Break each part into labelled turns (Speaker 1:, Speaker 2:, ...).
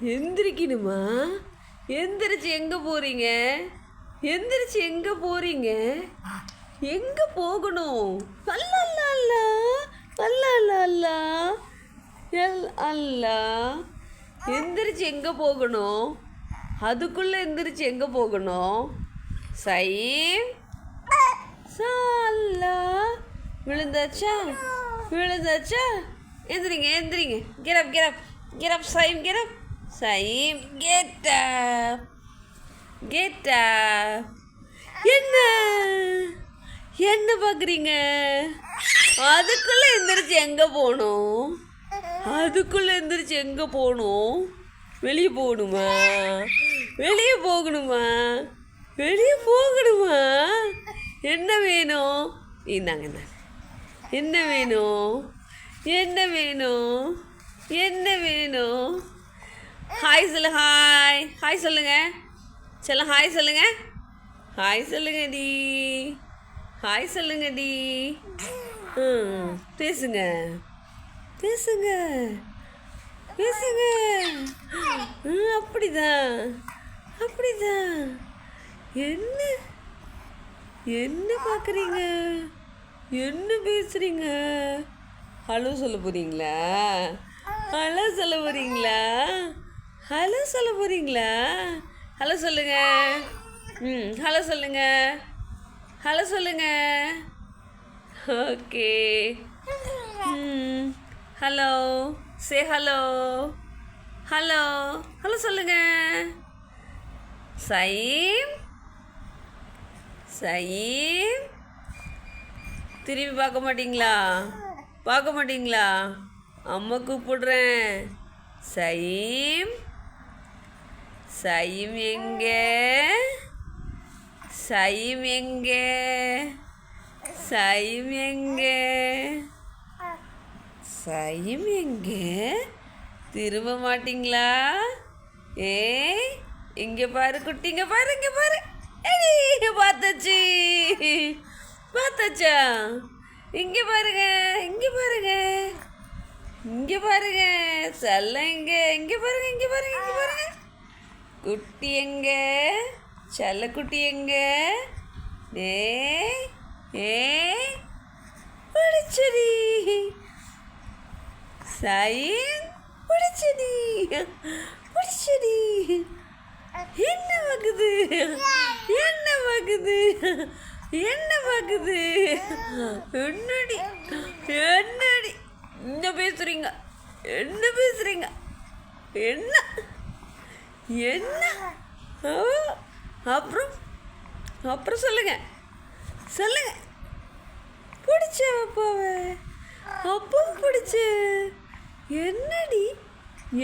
Speaker 1: எந்திரிக்கணுமா? எந்திரிச்சு எங்கே போகிறீங்க? எந்திரிச்சு எங்கே போகிறீங்க? எங்கே போகணும்? அல்லா அல்லா அல்லா அல்லா அல்லா அல்லா எல் அல்லா. எந்திரிச்சு எங்கே போகணும்? அதுக்குள்ளே எந்திரிச்சு எங்கே போகணும்? சயீம் சால்லா. விழுந்தாச்சா? விழுந்தாச்சா? எந்திரிங்க எந்திரிங்க. கெரப் கெரப் கெரப் சயீம் கெரப். சயீம் கெட் அப் கெட் அப். என்ன என்ன பார்க்குறீங்க? அதுக்குள்ளே எந்திரிச்சு எங்கே போகணும்? அதுக்குள்ளே எந்திரிச்சு எங்கே போகணும்? வெளியே போகணுமா? வெளியே போகணுமா? வெளியே போகணுமா? என்ன வேணும்? இந்தாங்க இந்தாங்க. என்ன வேணும்? என்ன வேணும்? என்ன வேணும்? ஹாய் சொல்லு. ஹாய் ஹாய் சொல்லுங்க. செல்லம் ஹாய் சொல்லுங்க. ஹாய் சொல்லுங்க டி. ஹாய் சொல்லுங்க டி. பேசுங்க பேசுங்க பேசுங்க. அப்படிதான் அப்படிதான். என்ன என்ன பார்க்குறீங்க? என்ன பேசுகிறீங்க? ஹலோ சொல்ல போகிறீங்களா? ஹலோ சொல்ல போகிறீங்களா? ஹலோ சொல்ல போகிறீங்களா? ஹலோ சொல்லுங்க. ஹலோ சொல்லுங்க. ஹலோ சொல்லுங்க. ஓகே. ஹலோ சே ஹலோ. ஹலோ ஹலோ சொல்லுங்க. சயீம் சயீம். திரும்பி பார்க்க மாட்டிங்களா? பார்க்க மாட்டிங்களா? அம்மா கூப்பிடுறேன். சயீம் சயீம் எங்கே? சயீம் எங்கே? சயீம் எங்கே? சயீம் எங்கே? திரும்ப மாட்டிங்களா? ஏய் இங்கே பாரு குட்டி. இங்கே பாரு இங்கே பாரு. பார்த்தாச்சு பார்த்தாச்சா? இங்கே பாருங்க இங்கே பாருங்க இங்கே பாருங்க. செல்லம் எங்கே? இங்கே பாருங்க இங்கே பாருங்க இங்கே பாருங்க. குட்டி எங்க? செல்ல குட்டி எங்க? ஏய் பிடிச்சடி. சயீம் பிடிச்சடி பிடிச்சடி. என்ன பார்க்குது? என்ன பார்க்குது? என்ன பார்க்குது? என்னடி என்னடி என்ன பேசுறீங்க? என்ன பேசுறீங்க? என்ன என்ன? அப்புறம் அப்புறம் சொல்லுங்க சொல்லுங்க. பிடிச்ச அப்பாவை அப்பாவும் பிடிச்ச. என்னடி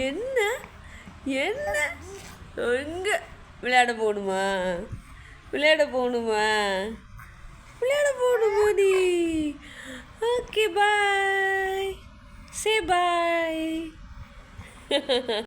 Speaker 1: என்ன என்ன? எங்கே விளையாட போகணுமா? விளையாட போகணுமா? விளையாட போகணுமா நீ? Okay bye. சே பாய்.